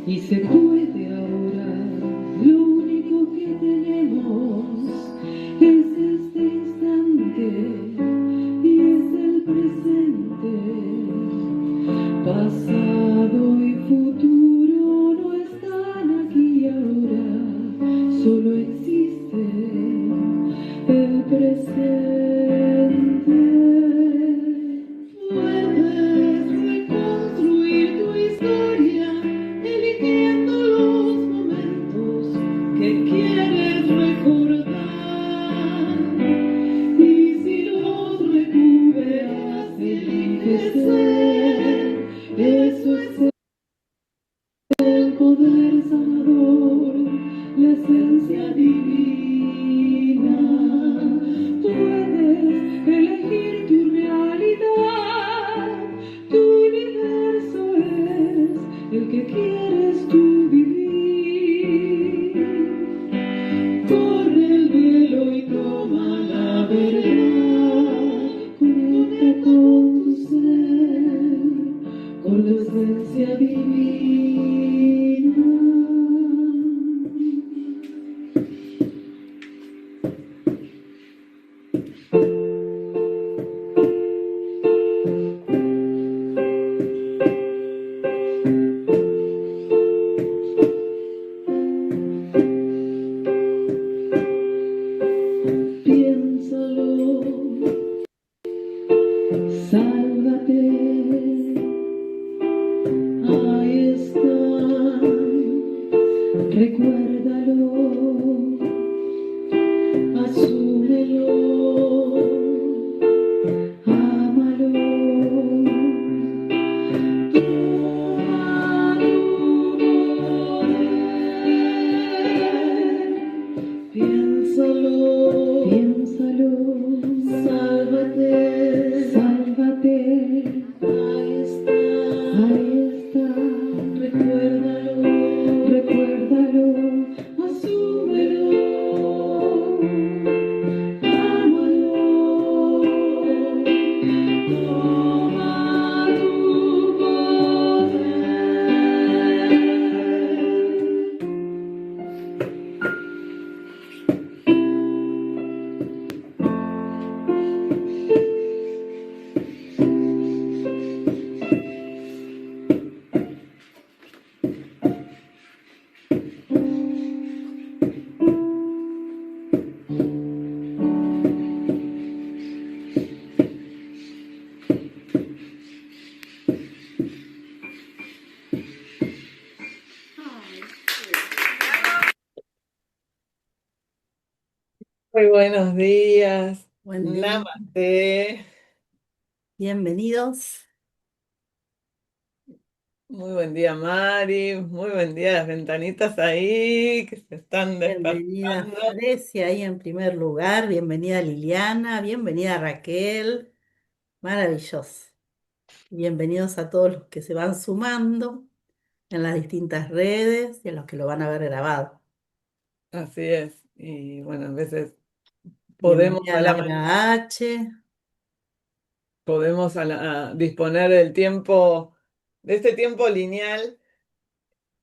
Y se puede ahora, lo único que tenemos es este instante y es el presente. Pasado y futuro no están aquí ahora, solo existe el presente. Puedes reconstruir tu historia eligiendo los momentos que quieres recordar. Y si los recuperas, eliges ser. Eso es el poder sanador, la esencia divina. Puedes elegir tu realidad, tu universo es el que quieres tú vivir. Corre el velo y toma la verdad, conecta con tu ser, con la esencia divina. Piénsalo, sálvate, ahí está, recuérdalo, asúmelo, ámalo. Toma tu poder. Piénsalo, piénsalo, sálvate, sálvate, ahí está, recuérdalo, recuérdalo, asúmelo, ámalo, toma tu poder. Muy buenos días. Buen día, Namaste. bienvenidos. Muy buen día, Mari. Muy buen día las ventanitas ahí que se están Bienvenida despertando. Frecia ahí en primer lugar, bienvenida Liliana, bienvenida Raquel, maravilloso. Bienvenidos a todos los que se van sumando en las distintas redes y a los que lo van a ver grabado. Así es. Y bueno, a veces podemos Bienvenida a Laura H. a disponer del tiempo, de este tiempo lineal,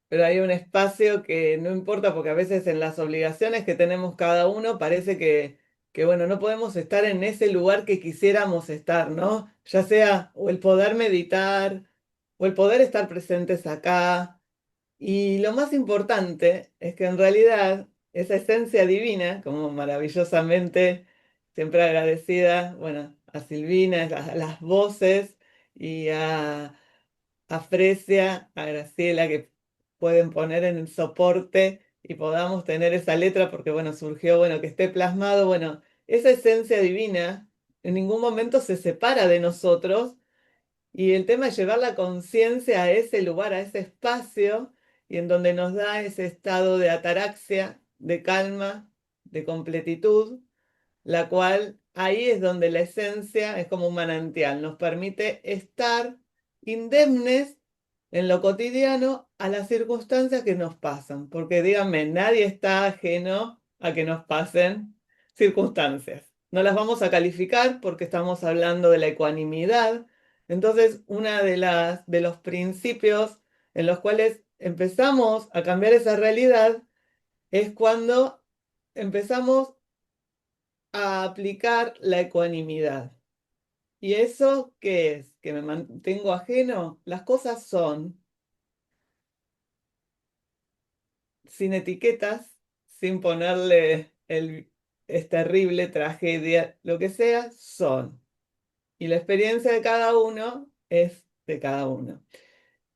pero hay un espacio que no importa porque a veces en las obligaciones que tenemos cada uno parece que bueno, no podemos estar en ese lugar que quisiéramos estar, ¿no? Ya sea o el poder meditar o el poder estar presentes acá. Y lo más importante es que en realidad esa esencia divina, como maravillosamente siempre agradecida, bueno, a Silvina, a las voces y a Frecia, a Graciela, que pueden poner en el soporte y podamos tener esa letra, porque bueno, surgió, bueno, que esté plasmado, bueno, esa esencia divina en ningún momento se separa de nosotros y el tema es llevar la conciencia a ese lugar, a ese espacio, y en donde nos da ese estado de ataraxia, de calma, de completitud, la cual ahí es donde la esencia es como un manantial, nos permite estar indemnes en lo cotidiano a las circunstancias que nos pasan, porque díganme, nadie está ajeno a que nos pasen circunstancias. No las vamos a calificar porque estamos hablando de la ecuanimidad. Entonces, una de los principios en los cuales empezamos a cambiar esa realidad es cuando empezamos a aplicar la ecuanimidad. ¿Y eso qué es? ¿Que me mantengo ajeno? Las cosas son sin etiquetas, sin ponerle el es terrible, tragedia, lo que sea, son. Y la experiencia de cada uno es de cada uno.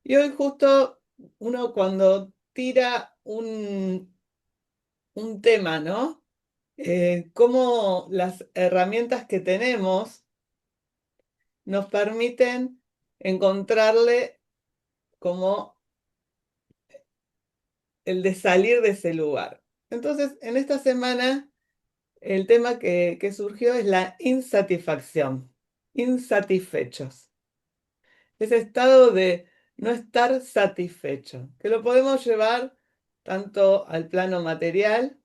Y hoy justo uno cuando tira un tema, ¿no? Cómo las herramientas que tenemos nos permiten encontrarle como el de salir de ese lugar. Entonces, en esta semana, el tema que surgió es la insatisfacción, insatisfechos. Ese estado de no estar satisfecho, que lo podemos llevar tanto al plano material,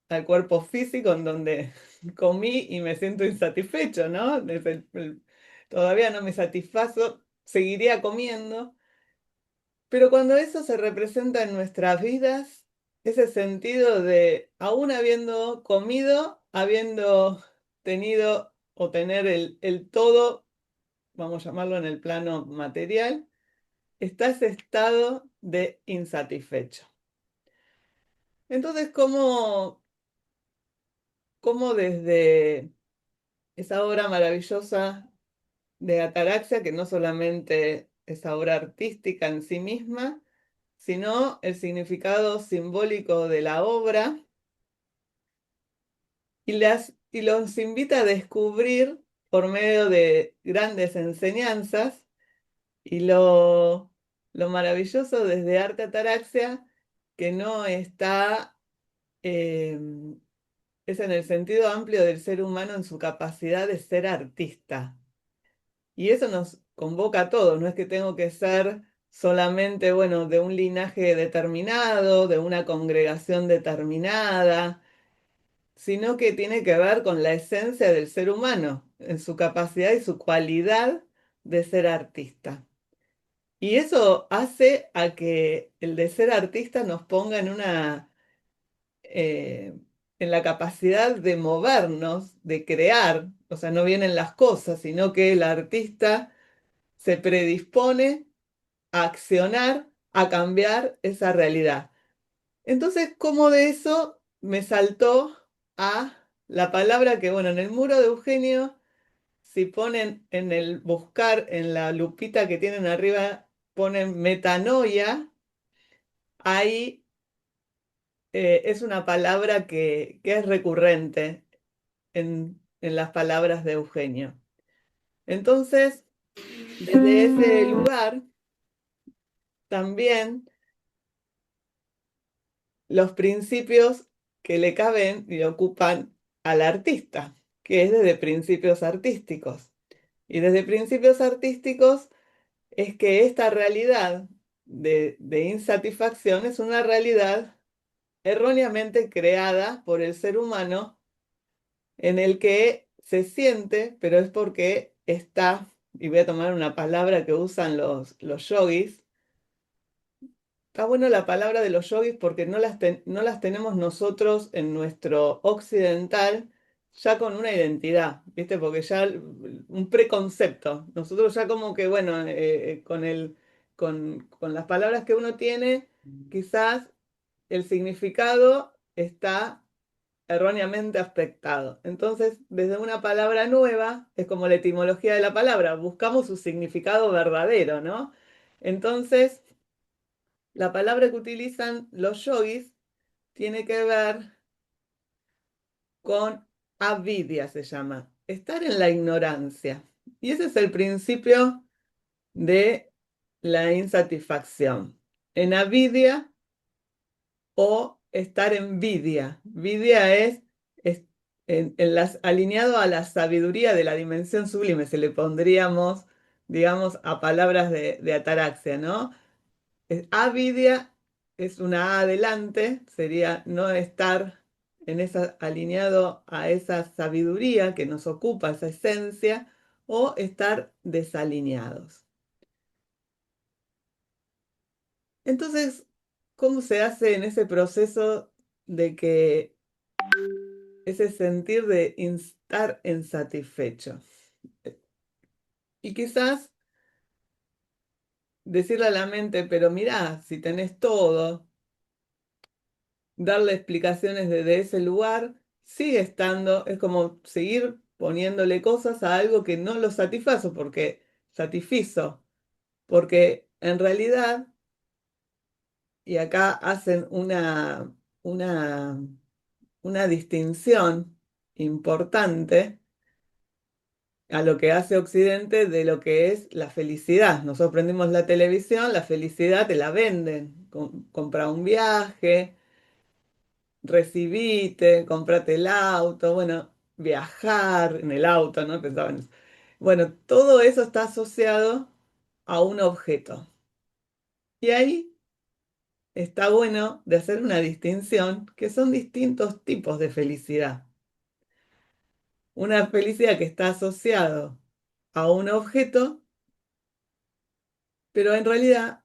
al cuerpo físico, en donde comí y me siento insatisfecho, ¿no? Todavía no me satisfazo, seguiría comiendo, pero cuando eso se representa en nuestras vidas, ese sentido de, aún habiendo comido, habiendo tenido o tener el todo, vamos a llamarlo en el plano material, está ese estado de insatisfecho. Entonces, cómo desde esa obra maravillosa de Ataraxia, que no solamente esa obra artística en sí misma, sino el significado simbólico de la obra, y los invita a descubrir por medio de grandes enseñanzas, y lo maravilloso desde Arte Ataraxia, que no está, eh, es en el sentido amplio del ser humano en su capacidad de ser artista. Y eso nos convoca a todos, no es que tengo que ser solamente, bueno, de un linaje determinado, de una congregación determinada, sino que tiene que ver con la esencia del ser humano, en su capacidad y su cualidad de ser artista. Y eso hace a que el de ser artista nos ponga eh, en la capacidad de movernos, de crear, o sea, no vienen las cosas, sino que el artista se predispone a accionar, a cambiar esa realidad. Entonces, ¿cómo de eso me saltó a la palabra que, bueno, en el muro de Eugenio, si ponen en el buscar, en la lupita que tienen arriba, ponen metanoia, ahí es una palabra que es recurrente en las palabras de Eugenio. Entonces, desde ese lugar, también los principios que le caben y ocupan al artista, que es desde principios artísticos. Y desde principios artísticos es que esta realidad de insatisfacción es una realidad erróneamente creada por el ser humano, en el que se siente, pero es porque está, y voy a tomar una palabra que usan los yogis. Está bueno la palabra de los yogis porque no las tenemos nosotros en nuestro occidental ya con una identidad, ¿viste? Porque ya un preconcepto. Nosotros ya como que, bueno, con las palabras que uno tiene, quizás el significado está erróneamente aspectado. Entonces, desde una palabra nueva, es como la etimología de la palabra, buscamos su significado verdadero, ¿no? Entonces, la palabra que utilizan los yogis tiene que ver con avidya, se llama, estar en la ignorancia. Y ese es el principio de la insatisfacción. En avidya o estar en vidya. Vidya es alineado a la sabiduría de la dimensión sublime, se le pondríamos, digamos, a palabras de ataraxia, ¿no? Avidya es una A adelante, sería no estar alineado a esa sabiduría que nos ocupa, esa esencia, o estar desalineados. Entonces, ¿cómo se hace en ese proceso de que ese sentir de estar insatisfecho? Y quizás decirle a la mente, pero mirá, si tenés todo, darle explicaciones desde ese lugar, sigue estando, es como seguir poniéndole cosas a algo que no lo satisfizo, porque en realidad, y acá hacen una, una distinción importante a lo que hace Occidente de lo que es la felicidad. Nosotros prendimos la televisión, la felicidad te la venden. Compra un viaje, recibite, comprate el auto, bueno, viajar en el auto, ¿no? Pensaba en eso. Bueno, todo eso está asociado a un objeto. Y ahí está bueno de hacer una distinción, que son distintos tipos de felicidad. Una felicidad que está asociado a un objeto, pero en realidad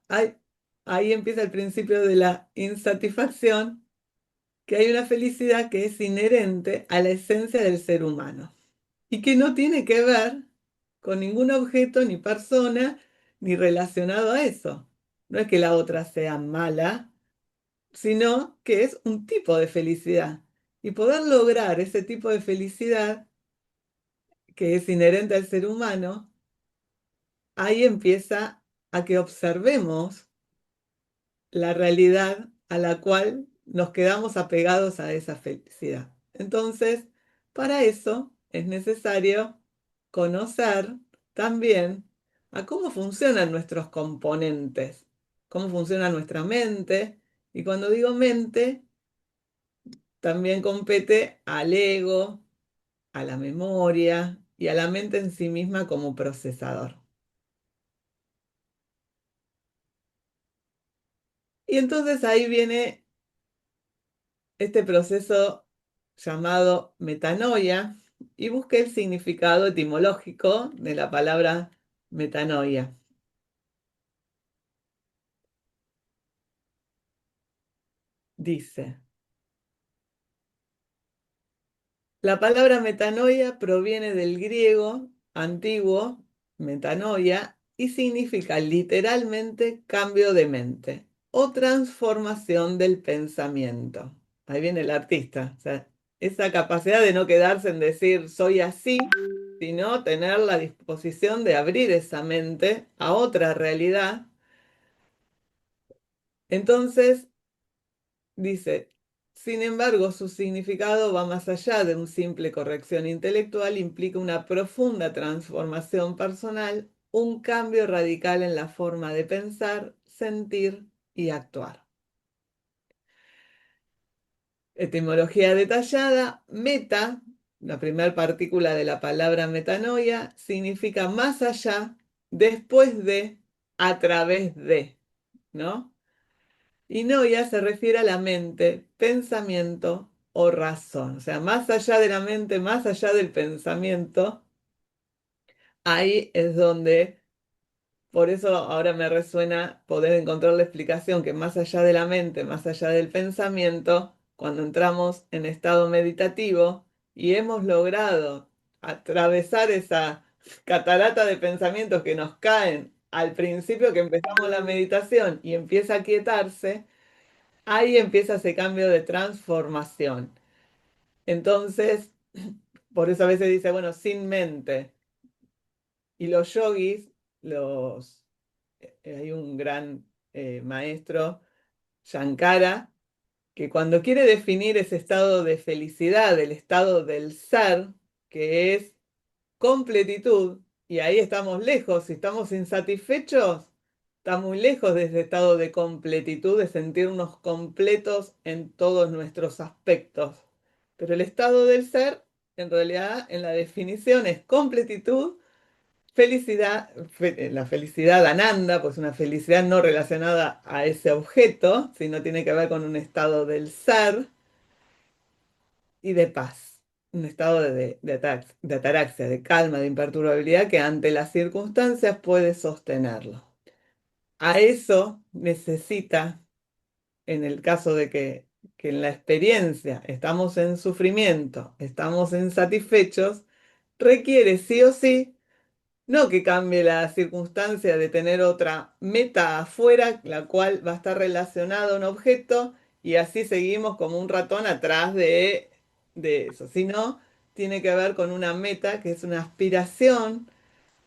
ahí empieza el principio de la insatisfacción, que hay una felicidad que es inherente a la esencia del ser humano y que no tiene que ver con ningún objeto, ni persona, ni relacionado a eso. No es que la otra sea mala, sino que es un tipo de felicidad. Y poder lograr ese tipo de felicidad que es inherente al ser humano, ahí empieza a que observemos la realidad a la cual nos quedamos apegados a esa felicidad. Entonces, para eso es necesario conocer también a cómo funcionan nuestros componentes, cómo funciona nuestra mente. Y cuando digo mente, también compete al ego, a la memoria y a la mente en sí misma como procesador. Y entonces ahí viene este proceso llamado metanoia y busqué el significado etimológico de la palabra metanoia. Dice, la palabra metanoia proviene del griego antiguo metanoia y significa literalmente cambio de mente o transformación del pensamiento. Ahí viene el artista, o sea, esa capacidad de no quedarse en decir soy así, sino tener la disposición de abrir esa mente a otra realidad. Entonces, dice, sin embargo, su significado va más allá de una simple corrección intelectual, implica una profunda transformación personal, un cambio radical en la forma de pensar, sentir y actuar. Etimología detallada, meta, la primera partícula de la palabra metanoia, significa más allá, después de, a través de, ¿no? Y noia se refiere a la mente, pensamiento o razón. O sea, más allá de la mente, más allá del pensamiento, ahí es donde, por eso ahora me resuena poder encontrar la explicación que más allá de la mente, más allá del pensamiento, cuando entramos en estado meditativo y hemos logrado atravesar esa catarata de pensamientos que nos caen al principio que empezamos la meditación y empieza a quietarse, ahí empieza ese cambio de transformación. Entonces, por eso a veces dice, bueno, sin mente. Y los yogis, hay un gran maestro, Shankara, que cuando quiere definir ese estado de felicidad, el estado del ser, que es completitud, y ahí estamos lejos, si estamos insatisfechos, está muy lejos de ese estado de completitud, de sentirnos completos en todos nuestros aspectos. Pero el estado del ser, en realidad, en la definición es completitud, felicidad, la felicidad ananda, pues una felicidad no relacionada a ese objeto, sino tiene que ver con un estado del ser y de paz, un estado de ataraxia, de calma, de imperturbabilidad que ante las circunstancias puede sostenerlo. a eso necesita, en el caso de que en la experiencia estamos en sufrimiento, estamos insatisfechos, requiere sí o sí, no que cambie la circunstancia de tener otra meta afuera, la cual va a estar relacionada a un objeto, y así seguimos como un ratón atrás de eso, sino tiene que ver con una meta que es una aspiración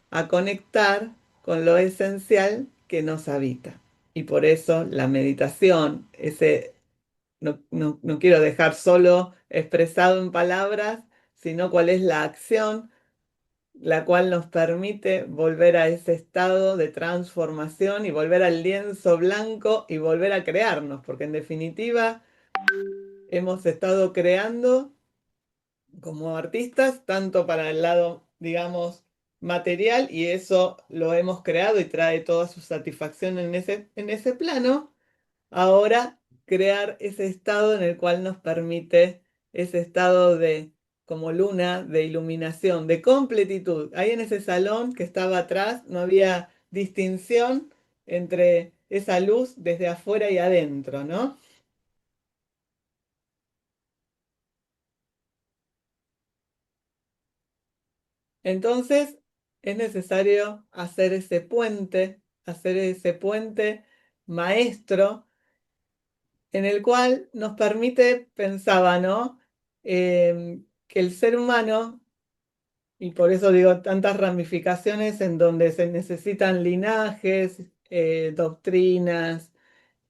a conectar con lo esencial que nos habita. Y por eso la meditación, no quiero dejar solo expresado en palabras, sino cuál es la acción la cual nos permite volver a ese estado de transformación y volver al lienzo blanco y volver a crearnos, porque en definitiva hemos estado creando como artistas, tanto para el lado, digamos, material, y eso lo hemos creado y trae toda su satisfacción en ese plano. Ahora crear ese estado en el cual nos permite ese estado de, como luna, de iluminación, de completitud. Ahí en ese salón que estaba atrás no había distinción entre esa luz desde afuera y adentro, ¿no? Entonces es necesario hacer ese puente maestro en el cual nos permite, pensaba, ¿no? Que el ser humano, y por eso digo tantas ramificaciones en donde se necesitan linajes, doctrinas,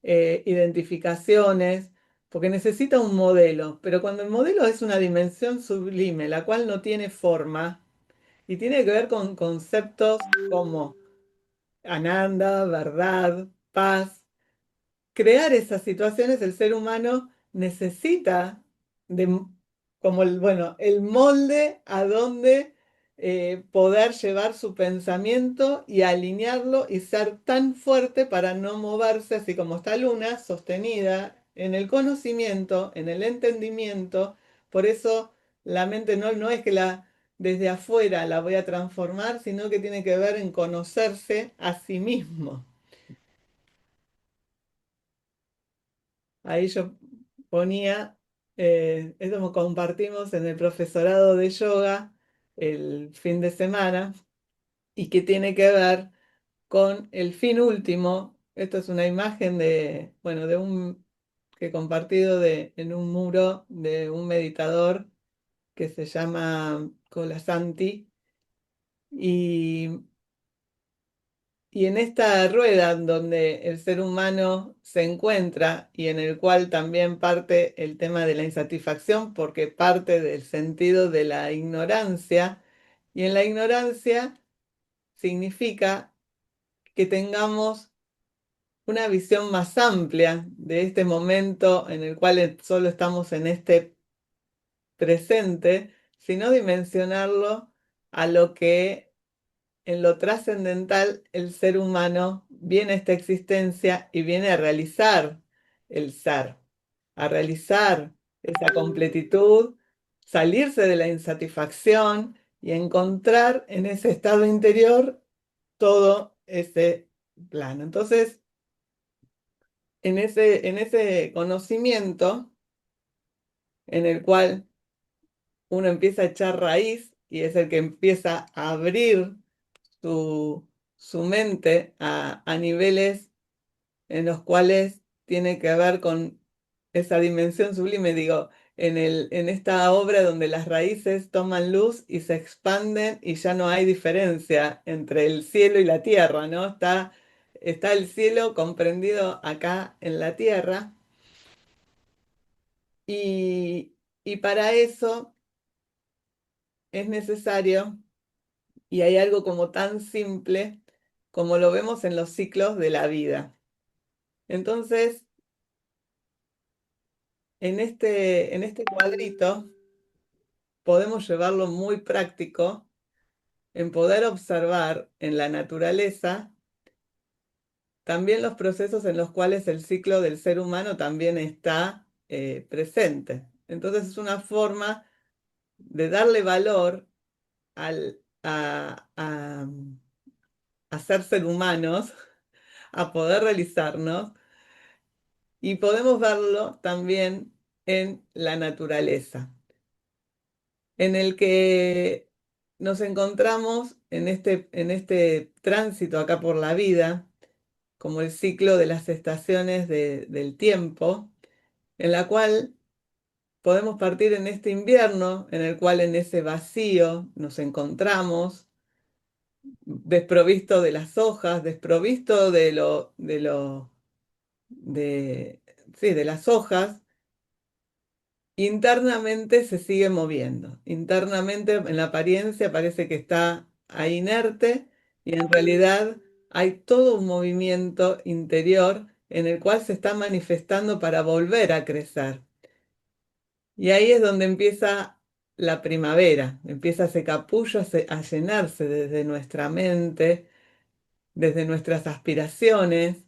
identificaciones, porque necesita un modelo, pero cuando el modelo es una dimensión sublime, la cual no tiene forma, y tiene que ver con conceptos como Ananda, verdad, paz, crear esas situaciones, el ser humano necesita de como bueno, el molde a donde poder llevar su pensamiento y alinearlo y ser tan fuerte para no moverse, así como está Luna, sostenida en el conocimiento, en el entendimiento. Por eso la mente no es que desde afuera la voy a transformar, sino que tiene que ver en conocerse a sí mismo. Ahí yo ponía, eso compartimos en el profesorado de yoga el fin de semana, y que tiene que ver con el fin último. Esto es una imagen de, bueno, de un que he compartido en un muro de un meditador que se llama Colasanti. Y Y en esta rueda donde el ser humano se encuentra y en el cual también parte el tema de la insatisfacción, porque parte del sentido de la ignorancia, y en la ignorancia significa que tengamos una visión más amplia de este momento en el cual solo estamos en este presente, sino dimensionarlo a lo que en lo trascendental, el ser humano viene a esta existencia y viene a realizar el ser, a realizar esa completitud, salirse de la insatisfacción y encontrar en ese estado interior todo ese plano. Entonces, en ese conocimiento en el cual uno empieza a echar raíz y es el que empieza a abrir su, su mente a niveles en los cuales tiene que ver con esa dimensión sublime, digo, en esta obra donde las raíces toman luz y se expanden y ya no hay diferencia entre el cielo y la tierra, ¿no? Está el cielo comprendido acá en la tierra, y, y para eso es necesario, y hay algo como tan simple como lo vemos en los ciclos de la vida. Entonces, en este cuadrito podemos llevarlo muy práctico en poder observar en la naturaleza también los procesos en los cuales el ciclo del ser humano también está presente. Entonces es una forma de darle valor a ser ser humanos, a poder realizarnos y podemos verlo también en la naturaleza, en el que nos encontramos en este tránsito acá por la vida, como el ciclo de las estaciones del tiempo, en la cual podemos partir en este invierno, en el cual en ese vacío nos encontramos, desprovisto de las hojas, desprovisto de, sí, de las hojas, internamente se sigue moviendo. Internamente, en la apariencia, parece que está ahí inerte y en realidad hay todo un movimiento interior en el cual se está manifestando para volver a crecer. Y ahí es donde empieza la primavera, empieza ese capullo a llenarse desde nuestra mente, desde nuestras aspiraciones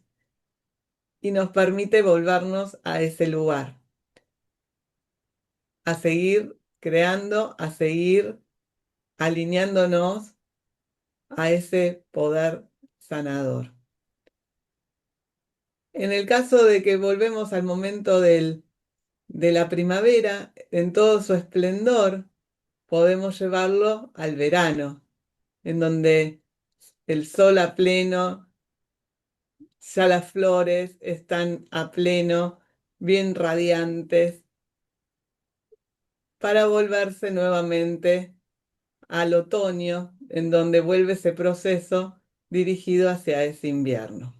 y nos permite volvernos a ese lugar, a seguir creando, a seguir alineándonos a ese poder sanador. En el caso de que volvemos al momento de la primavera, en todo su esplendor, podemos llevarlo al verano, en donde el sol a pleno, ya las flores están a pleno, bien radiantes, para volverse nuevamente al otoño, en donde vuelve ese proceso dirigido hacia ese invierno.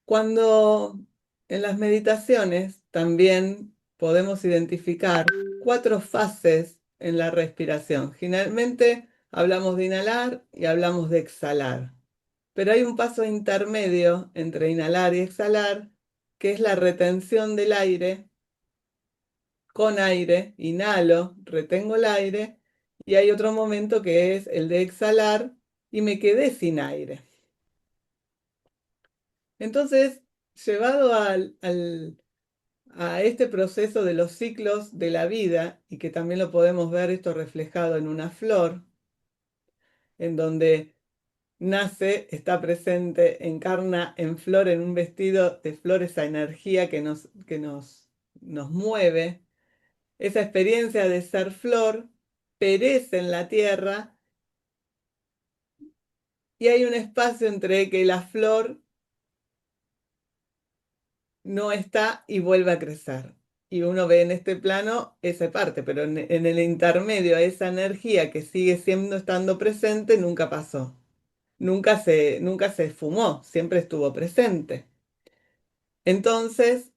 Cuando en las meditaciones también podemos identificar 4 fases en la respiración. Generalmente hablamos de inhalar y hablamos de exhalar, pero hay un paso intermedio entre inhalar y exhalar, que es la retención del aire. Con aire, inhalo, retengo el aire, y hay otro momento que es el de exhalar y me quedé sin aire. Entonces, llevado a este proceso de los ciclos de la vida, y que también lo podemos ver esto reflejado en una flor, en donde nace, está presente, encarna en flor, en un vestido de flor, esa energía nos mueve, esa experiencia de ser flor, perece en la tierra y hay un espacio entre que la flor no está y vuelve a crecer. Y uno ve en este plano esa parte, pero en el intermedio, esa energía que sigue siendo estando presente nunca pasó. Nunca se esfumó, siempre estuvo presente. Entonces,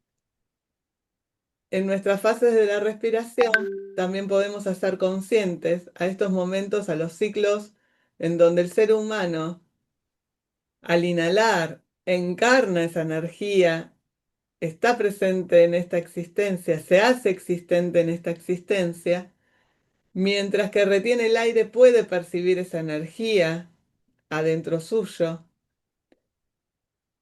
en nuestras fases de la respiración, también podemos hacer conscientes a estos momentos, a los ciclos en donde el ser humano, al inhalar, encarna esa energía, está presente en esta existencia, se hace existente en esta existencia, mientras que retiene el aire puede percibir esa energía adentro suyo.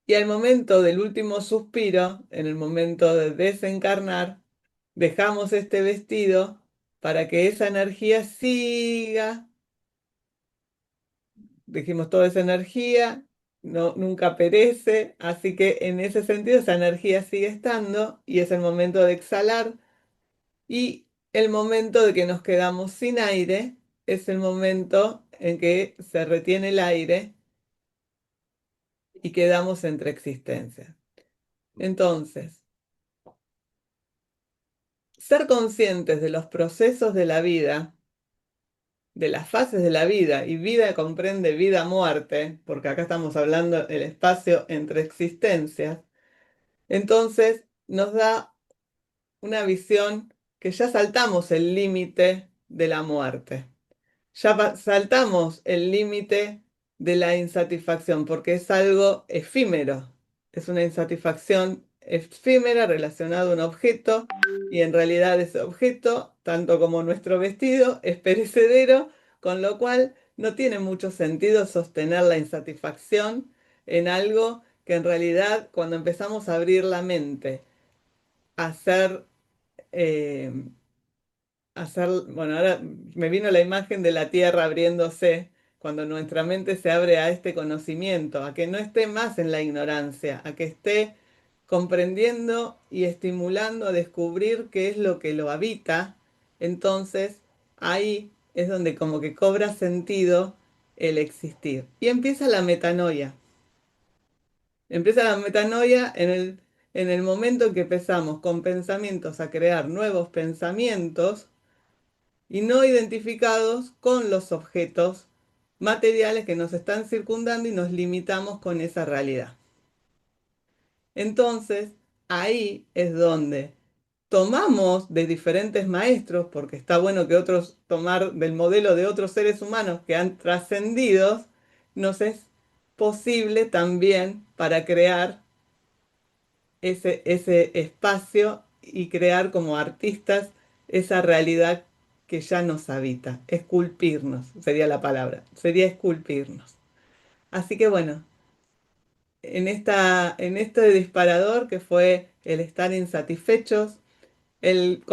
Y al momento del último suspiro, en el momento de desencarnar, dejamos este vestido para que esa energía siga. Dijimos toda esa energía, no, nunca perece, así que en ese sentido esa energía sigue estando y es el momento de exhalar y el momento de que nos quedamos sin aire es el momento en que se retiene el aire y quedamos entre existencias. Entonces, ser conscientes de los procesos de la vida, de las fases de la vida, y vida comprende vida-muerte, porque acá estamos hablando del espacio entre existencias, entonces nos da una visión que ya saltamos el límite de la muerte. Ya saltamos el límite de la insatisfacción, porque es algo efímero, es una insatisfacción efímera relacionada a un objeto, y en realidad ese objeto, tanto como nuestro vestido, es perecedero, con lo cual no tiene mucho sentido sostener la insatisfacción en algo que en realidad, cuando empezamos a abrir la mente, a hacer bueno, ahora me vino la imagen de la tierra abriéndose cuando nuestra mente se abre a este conocimiento, a que no esté más en la ignorancia, a que esté comprendiendo y estimulando a descubrir qué es lo que lo habita, entonces ahí es donde como que cobra sentido el existir. Y empieza la metanoia. Empieza la metanoia en el momento en que empezamos con pensamientos a crear nuevos pensamientos y no identificados con los objetos materiales que nos están circundando y nos limitamos con esa realidad. Entonces, ahí es donde tomamos de diferentes maestros, porque está bueno que otros tomar del modelo de otros seres humanos que han trascendido, nos es posible también para crear ese espacio y crear como artistas esa realidad que ya nos habita. Esculpirnos, sería la palabra, sería esculpirnos. Así que bueno, en este disparador que fue el estar insatisfechos, el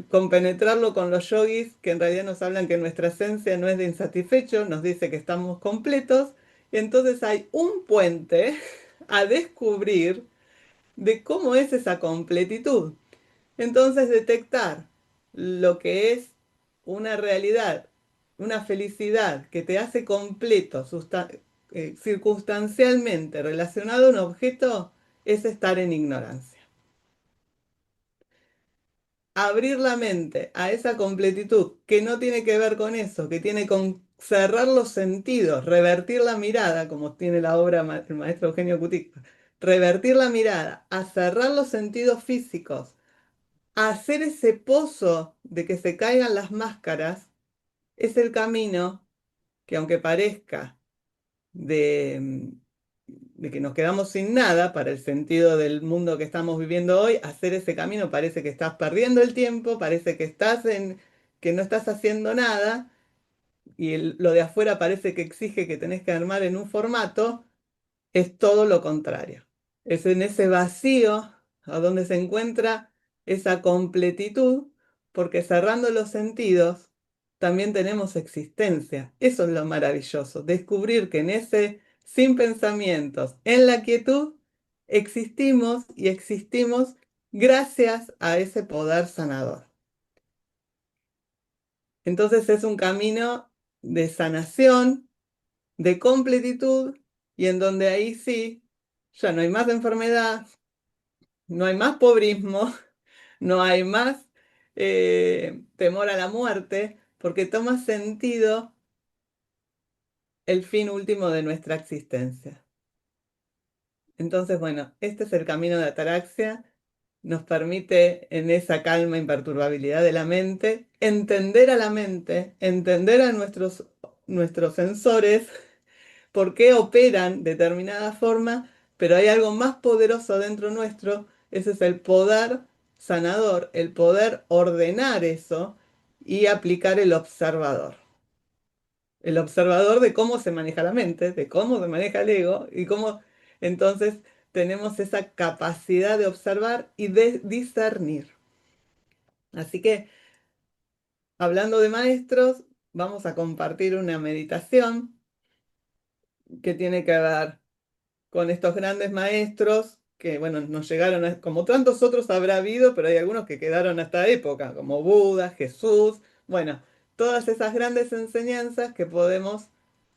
compenetrarlo con los yogis, que en realidad nos hablan que nuestra esencia no es de insatisfecho, nos dice que estamos completos, y entonces hay un puente a descubrir de cómo es esa completitud. Entonces detectar lo que es una realidad, una felicidad que te hace completo circunstancialmente relacionado a un objeto es estar en ignorancia. Abrir la mente a esa completitud que no tiene que ver con eso, que tiene con cerrar los sentidos, revertir la mirada, como tiene la obra el maestro Eugenio Cutic, revertir la mirada, a cerrar los sentidos físicos, a hacer ese pozo de que se caigan las máscaras, es el camino que aunque parezca de, de que nos quedamos sin nada para el sentido del mundo que estamos viviendo hoy, hacer ese camino parece que estás perdiendo el tiempo, parece que que no estás haciendo nada, y lo de afuera parece que exige que tenés que armar en un formato, es todo lo contrario. Es en ese vacío a donde se encuentra esa completitud, porque cerrando los sentidos también tenemos existencia. Eso es lo maravilloso, descubrir que en ese sin pensamientos, en la quietud, existimos y existimos gracias a ese poder sanador. Entonces es un camino de sanación, de completitud, y en donde ahí sí, ya no hay más enfermedad, no hay más pobrismo, no hay más temor a la muerte, porque toma sentido el fin último de nuestra existencia. Entonces, bueno, este es el camino de Ataraxia, nos permite en esa calma e imperturbabilidad de la mente, entender a la mente, entender a nuestros sensores, por qué operan de determinada forma, pero hay algo más poderoso dentro nuestro, ese es el poder sanador, el poder ordenar eso y aplicar el observador de cómo se maneja la mente, de cómo se maneja el ego y cómo entonces tenemos esa capacidad de observar y de discernir. Así que, hablando de maestros, vamos a compartir una meditación que tiene que ver con estos grandes maestros que, bueno, nos llegaron, como tantos otros habrá habido, pero hay algunos que quedaron a esta época, como Buda, Jesús, bueno, todas esas grandes enseñanzas que podemos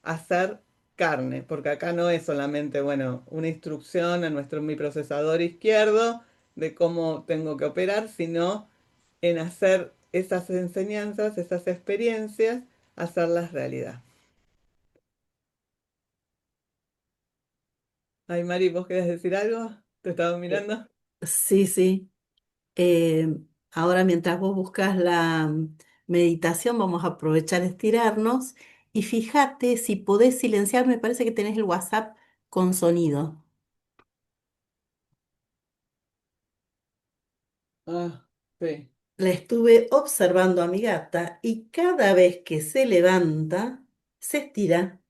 hacer carne, porque acá no es solamente, bueno, una instrucción a mi procesador izquierdo de cómo tengo que operar, sino en hacer esas enseñanzas, esas experiencias, hacerlas realidad. Ay, Mari, ¿vos querés decir algo? Te estaba Eh, mirando. Sí, sí. Eh, Ahora mientras vos buscas la meditación, vamos a aprovechar estirarnos y fíjate si podés silenciar, me parece que tenés el WhatsApp con sonido. Ah, sí. La estuve observando a mi gata y cada vez que se levanta, se estira,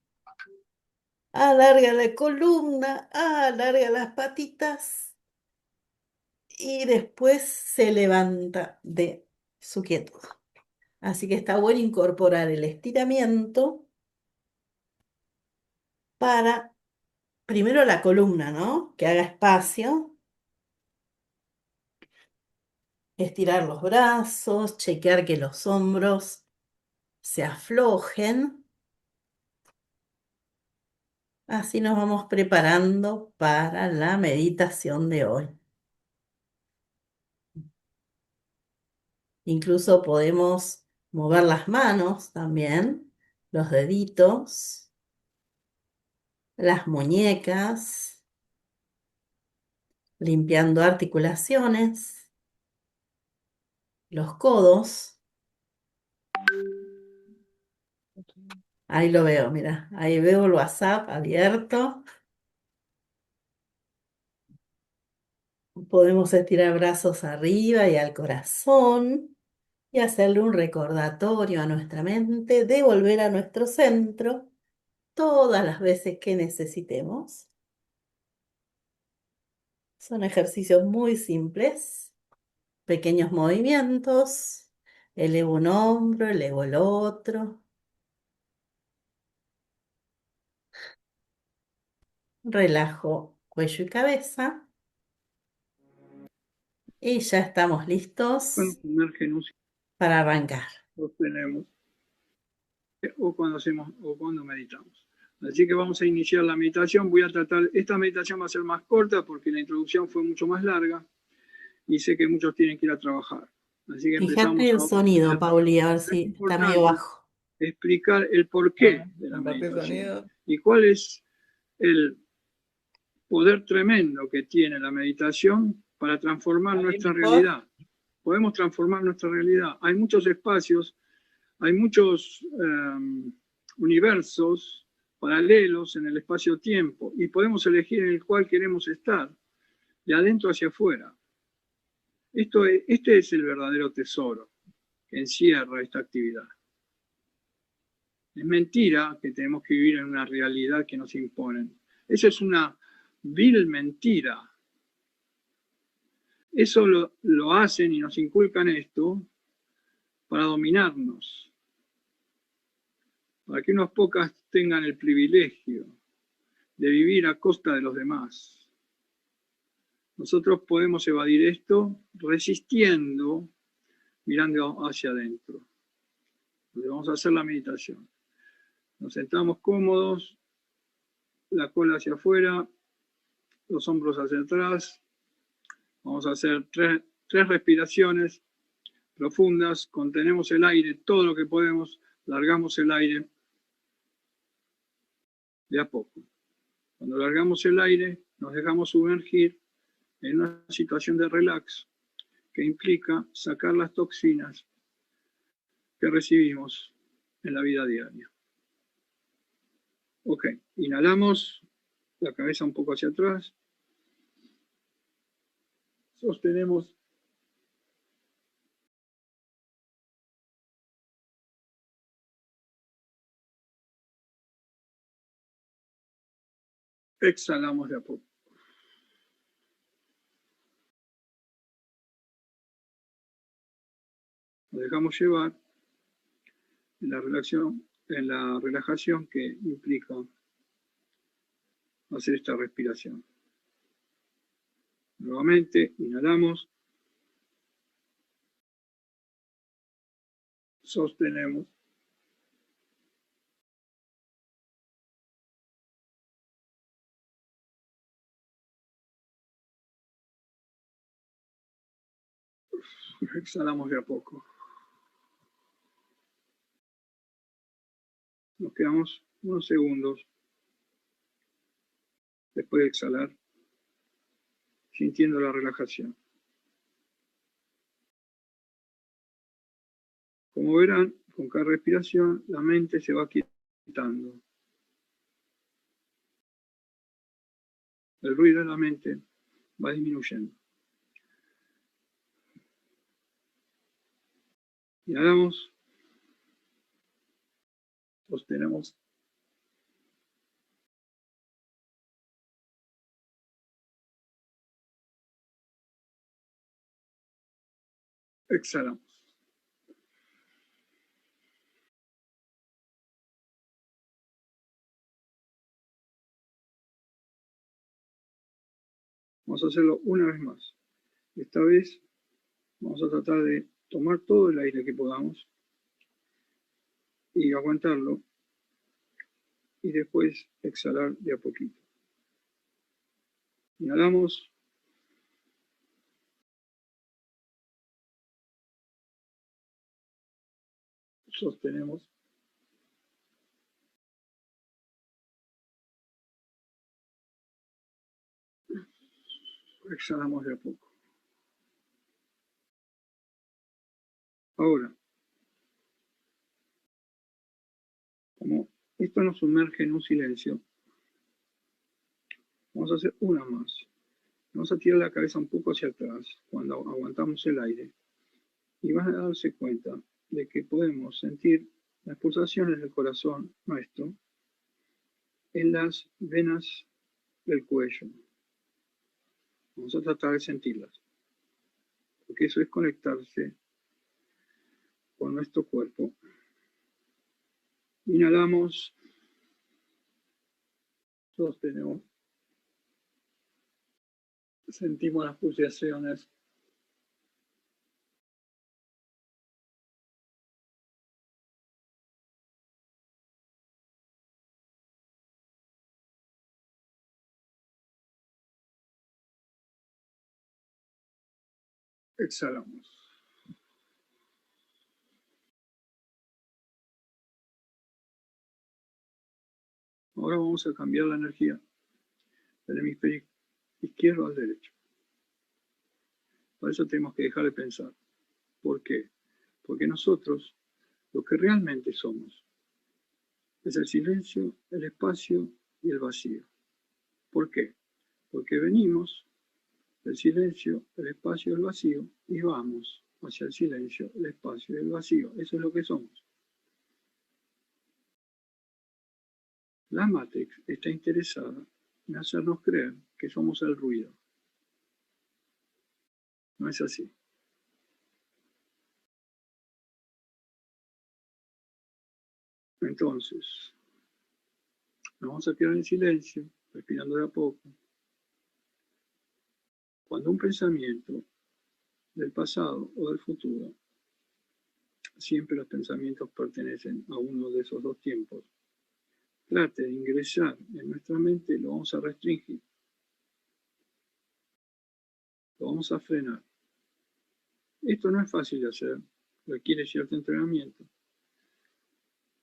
alarga la columna, alarga las patitas y después se levanta de su quietud. Así que está bueno incorporar el estiramiento para, primero la columna, ¿no? Que haga espacio, estirar los brazos, chequear que los hombros se aflojen. Así nos vamos preparando para la meditación de hoy. Incluso podemos mover las manos también, los deditos, las muñecas, limpiando articulaciones, los codos. Ahí lo veo, mira, ahí veo el WhatsApp abierto. Podemos estirar brazos arriba y al corazón y hacerle un recordatorio a nuestra mente de volver a nuestro centro todas las veces que necesitemos. Son ejercicios muy simples, pequeños movimientos. Elevo un hombro, elevo el otro. Relajo cuello y cabeza. Y ya estamos Bueno, listos primer genus para arrancar. sostenemos o cuando meditamos. Así que vamos a iniciar la meditación. Voy a tratar, esta meditación va a ser más corta porque la introducción fue mucho más larga y sé que muchos tienen que ir a trabajar. Así que Fíjate empezamos el ahora. sonido, Pauli, a ver Es si está medio importante bajo. explicar el porqué de la Compartir meditación sonido. y cuál es el poder tremendo que tiene la meditación para transformar ¿Ahí nuestra mejor? realidad. Podemos transformar nuestra realidad. Hay muchos espacios, hay muchos universos paralelos en el espacio-tiempo y podemos elegir en el cual queremos estar, de adentro hacia afuera. Este es el verdadero tesoro que encierra esta actividad. Es mentira que tenemos que vivir en una realidad que nos imponen. Eso es una vil mentira. Eso lo hacen y nos inculcan esto para dominarnos, para que unos pocas tengan el privilegio de vivir a costa de los demás. Nosotros podemos evadir esto resistiendo, mirando hacia adentro. Entonces vamos a hacer la meditación. Nos sentamos cómodos, la cola hacia afuera, los hombros hacia atrás. Vamos a hacer tres respiraciones profundas, contenemos el aire todo lo que podemos, largamos el aire de a poco. Cuando largamos el aire, nos dejamos sumergir en una situación de relax que implica sacar las toxinas que recibimos en la vida diaria. Ok, inhalamos la cabeza un poco hacia atrás, sostenemos exhalamos de a poco. Nos dejamos llevar en la relajación que implica hacer esta respiración. Nuevamente, inhalamos, sostenemos, exhalamos de a poco. Nos quedamos unos segundos después de exhalar, sintiendo la relajación. Como verán, con cada respiración la mente se va quietando. El ruido de la mente va disminuyendo. Inhalamos, sostenemos, exhalamos. Vamos a hacerlo una vez más. Esta vez vamos a tratar de tomar todo el aire que podamos y aguantarlo y después exhalar de a poquito. Inhalamos. Sostenemos. Exhalamos de a poco. Ahora, como esto nos sumerge en un silencio, vamos a hacer una más. Vamos a tirar la cabeza un poco hacia atrás cuando aguantamos el aire y van a darse cuenta de que podemos sentir las pulsaciones del corazón nuestro en las venas del cuello. Vamos a tratar de sentirlas, porque eso es conectarse con nuestro cuerpo. Inhalamos, sostenemos, sentimos las pulsaciones. Exhalamos. Ahora vamos a cambiar la energía del hemisferio izquierdo al derecho. Para eso tenemos que dejar de pensar. ¿Por qué? Porque nosotros, lo que realmente somos, es el silencio, el espacio y el vacío. ¿Por qué? Porque venimos del silencio, el espacio y el vacío y vamos hacia el silencio, el espacio y el vacío. Eso es lo que somos. La Matrix está interesada en hacernos creer que somos el ruido. No es así. Entonces, nos vamos a quedar en silencio, respirando de a poco. Cuando un pensamiento del pasado o del futuro, siempre los pensamientos pertenecen a uno de esos dos tiempos, trate de ingresar en nuestra mente, lo vamos a restringir, lo vamos a frenar. Esto no es fácil de hacer, requiere cierto entrenamiento,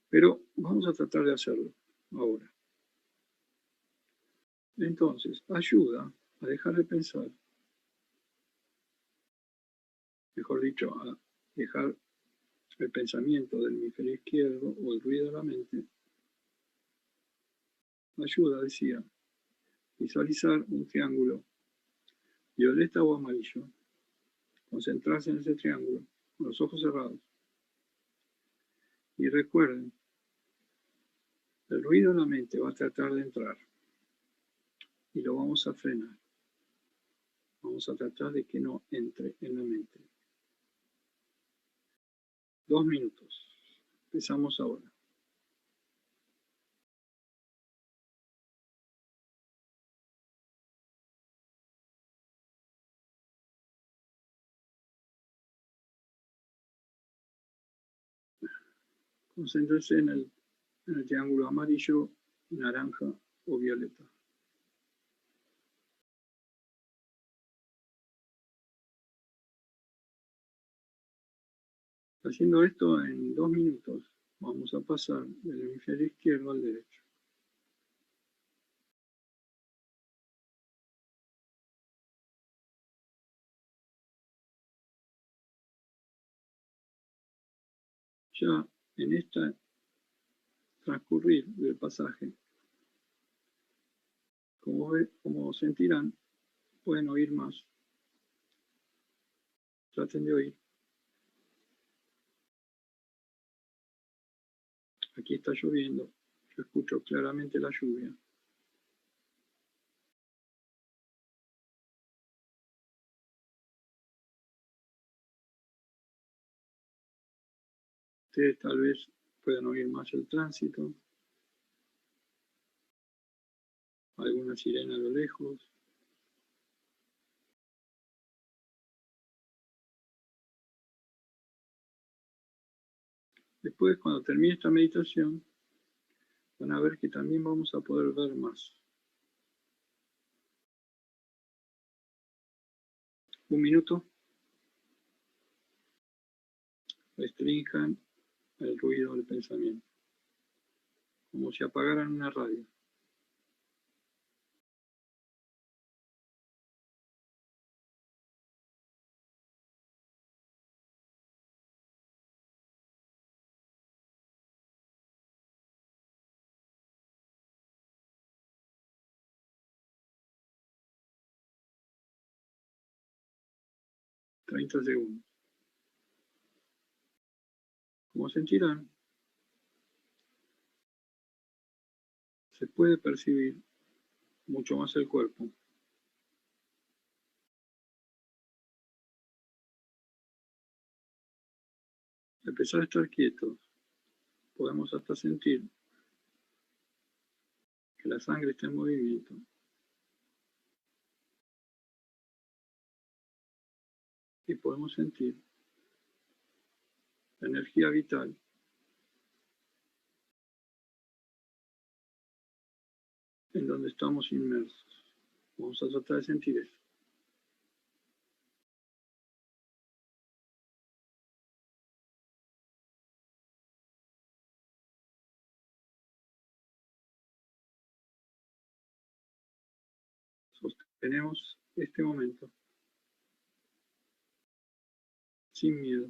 pero vamos a tratar de hacerlo ahora. Entonces, ayuda a dejar de pensar, mejor dicho, a dejar el pensamiento del hemisferio izquierdo o el ruido de la mente. Ayuda, decía, visualizar un triángulo violeta o amarillo, concentrarse en ese triángulo con los ojos cerrados. Y recuerden, el ruido de la mente va a tratar de entrar y lo vamos a frenar. Vamos a tratar de que no entre en la mente. 2 minutos. Empezamos ahora. Concéntrense en el triángulo amarillo, naranja o violeta. Haciendo esto en 2 minutos, vamos a pasar del hemisferio izquierdo al derecho. Ya en este transcurrir del pasaje, como sentirán, pueden oír más. Traten de oír. Aquí está lloviendo. Yo escucho claramente la lluvia. Ustedes tal vez puedan oír más el tránsito, alguna sirena a lo lejos. Después, cuando termine esta meditación, van a ver que también vamos a poder ver más. 1 minuto. Restrinjan el ruido del pensamiento, como si apagaran una radio. $30 segundos. Como sentirán, se puede percibir mucho más el cuerpo. A pesar de estar quietos, podemos hasta sentir que la sangre está en movimiento. Y podemos sentir la energía vital en donde estamos inmersos. Vamos a tratar de sentir eso. Sostenemos este momento sin miedo.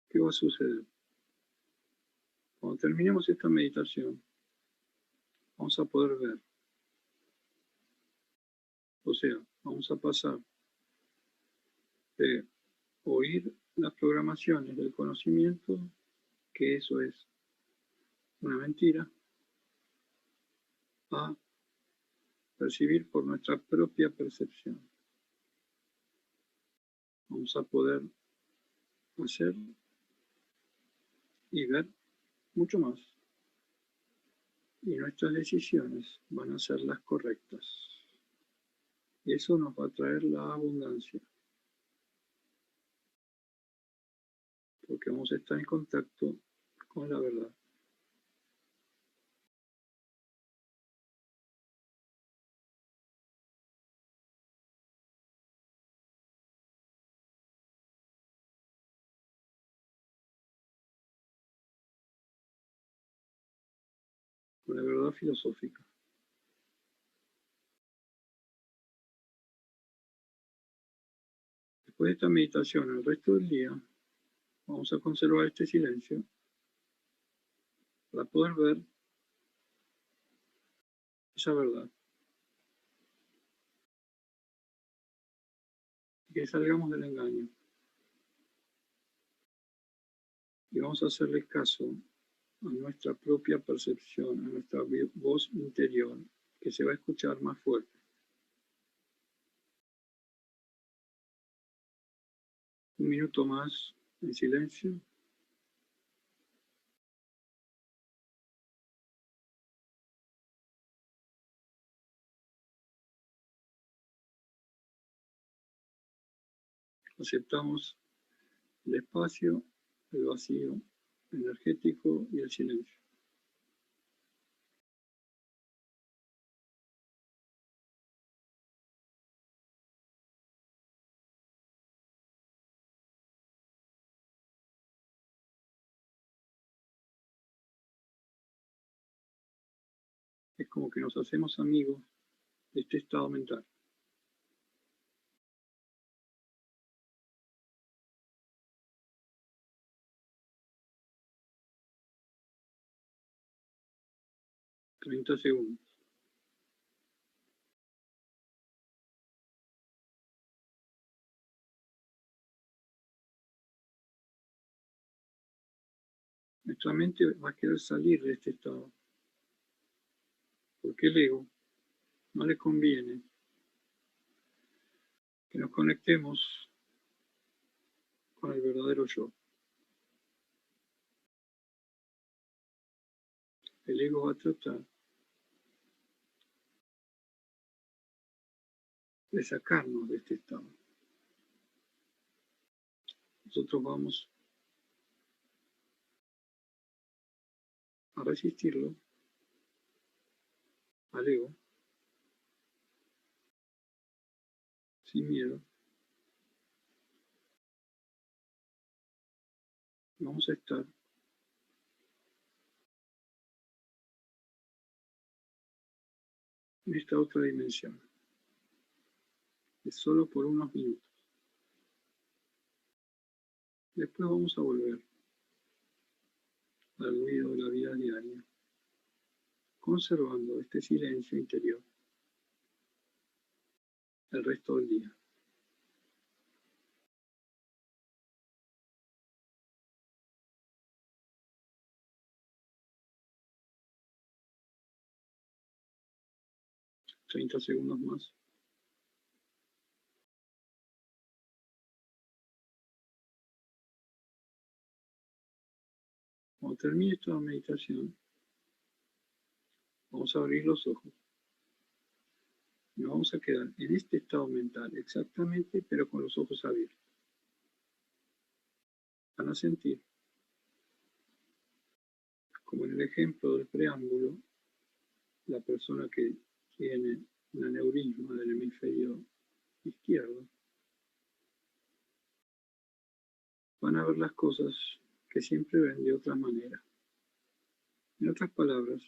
¿Qué va a suceder? Cuando terminemos esta meditación, vamos a poder ver. O sea, vamos a pasar de oír las programaciones del conocimiento, que eso es una mentira, a percibir por nuestra propia percepción. Vamos a poder hacer y ver mucho más. Y nuestras decisiones van a ser las correctas. Y eso nos va a traer la abundancia. Porque vamos a estar en contacto con la verdad. Con la verdad filosófica. Después de esta meditación, el resto del día, vamos a conservar este silencio para poder ver esa verdad. Que salgamos del engaño. Y vamos a hacerle caso a nuestra propia percepción, a nuestra voz interior, que se va a escuchar más fuerte. Un minuto más en silencio. Aceptamos el espacio, el vacío energético y el silencio. Es como que nos hacemos amigos de este estado mental. $30 segundos. Nuestra mente va a querer salir de este estado. Porque el ego no le conviene que nos conectemos con el verdadero yo. El ego va a tratar de sacarnos de este estado. Nosotros vamos a resistirlo, al ego, sin miedo. Vamos a estar en esta otra dimensión, es solo por unos minutos. Después vamos a volver al ruido de la vida diaria, conservando este silencio interior el resto del día. ¿30 segundos más? Cuando termine esta meditación, vamos a abrir los ojos. Y nos vamos a quedar en este estado mental exactamente, pero con los ojos abiertos. Van a sentir, como en el ejemplo del preámbulo, la persona que tiene un aneurisma del hemisferio izquierdo, van a ver las cosas que siempre ven de otra manera. En otras palabras,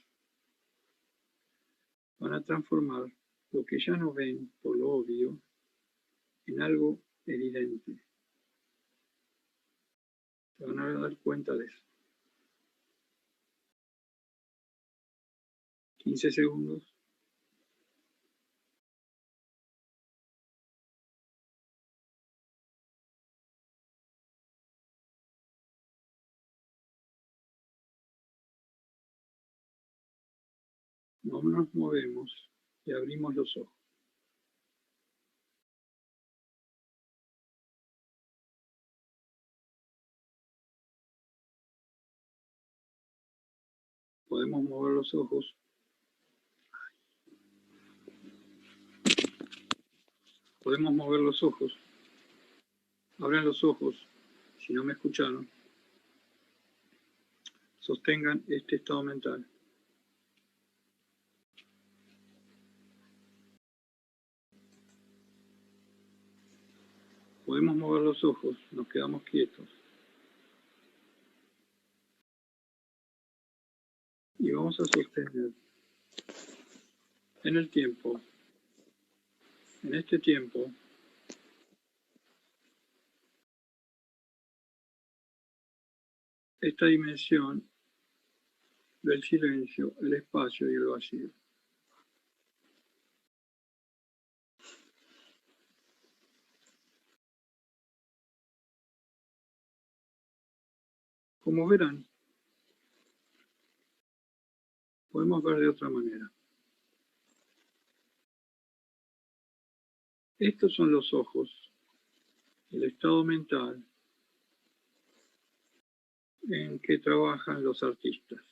van a transformar lo que ya no ven por lo obvio en algo evidente. Se van a dar cuenta de eso. 15 segundos. No nos movemos y abrimos los ojos. Podemos mover los ojos. Podemos mover los ojos. Abran los ojos. Si no me escucharon, sostengan este estado mental. Podemos mover los ojos, nos quedamos quietos. Y vamos a sostener en el tiempo, en este tiempo, esta dimensión del silencio, el espacio y el vacío. Como verán, podemos ver de otra manera. Estos son los ojos, el estado mental en que trabajan los artistas.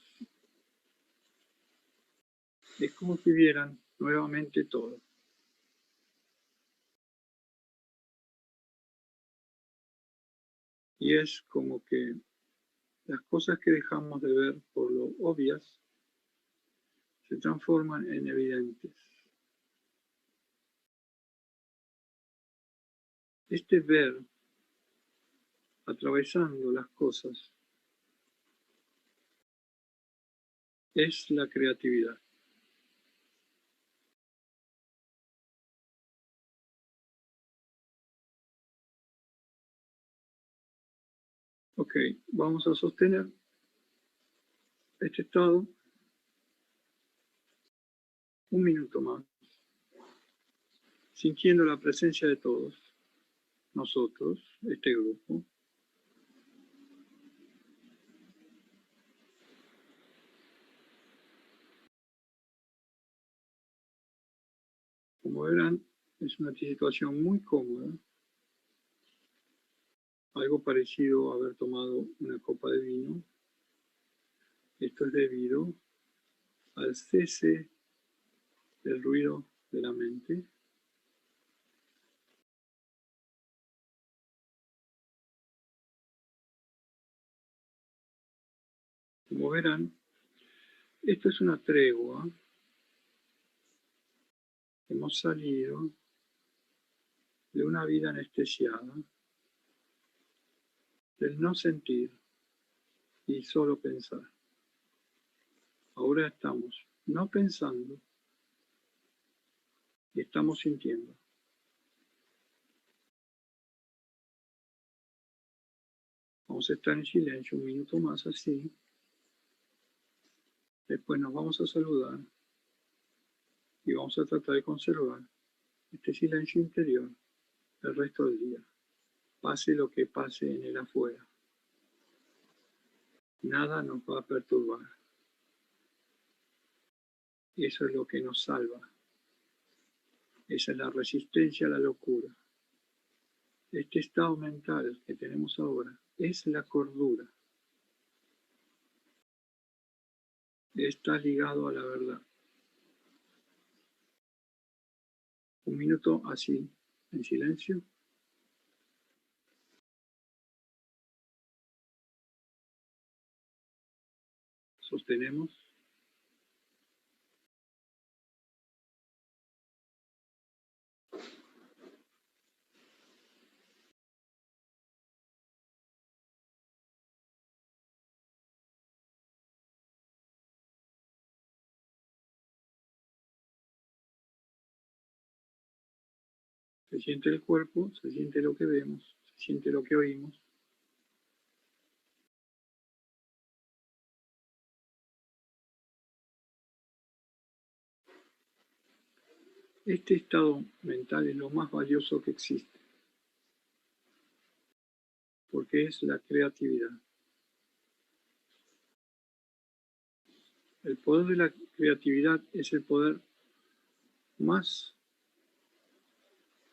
Es como si vieran nuevamente todo. Y es como que las cosas que dejamos de ver por lo obvias se transforman en evidentes. Este ver, atravesando las cosas, es la creatividad. Ok, vamos a sostener este estado un minuto más, sintiendo la presencia de todos nosotros, este grupo. Como verán, es una situación muy cómoda algo parecido a haber tomado una copa de vino. Esto es debido al cese del ruido de la mente. Como verán, esto es una tregua. Hemos salido de una vida anestesiada, del no sentir y solo pensar. Ahora estamos no pensando y estamos sintiendo. Vamos a estar en silencio un minuto más así. Después nos vamos a saludar y vamos a tratar de conservar este silencio interior el resto del día. Pase lo que pase en el afuera. Nada nos va a perturbar. Y eso es lo que nos salva. Esa es la resistencia a la locura. Este estado mental que tenemos ahora es la cordura. Está ligado a la verdad. Un minuto así, en silencio. Sostenemos. Se siente el cuerpo, se siente lo que vemos, se siente lo que oímos. Este estado mental es lo más valioso que existe, porque es la creatividad. El poder de la creatividad es el poder más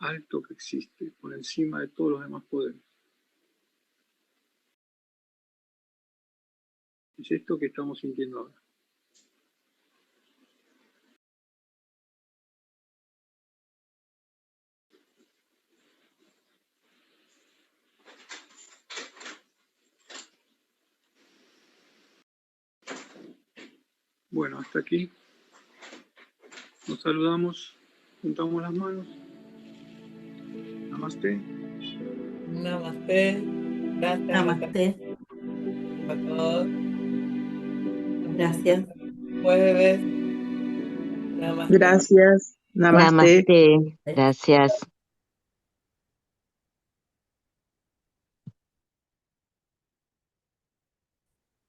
alto que existe, por encima de todos los demás poderes. Es esto que estamos sintiendo ahora. Bueno, hasta aquí. Nos saludamos, juntamos las manos. Namaste. Namaste. Gracias Namaste. a todos. Gracias. Jueves. Namaste. Gracias. Namaste. Namaste. Gracias.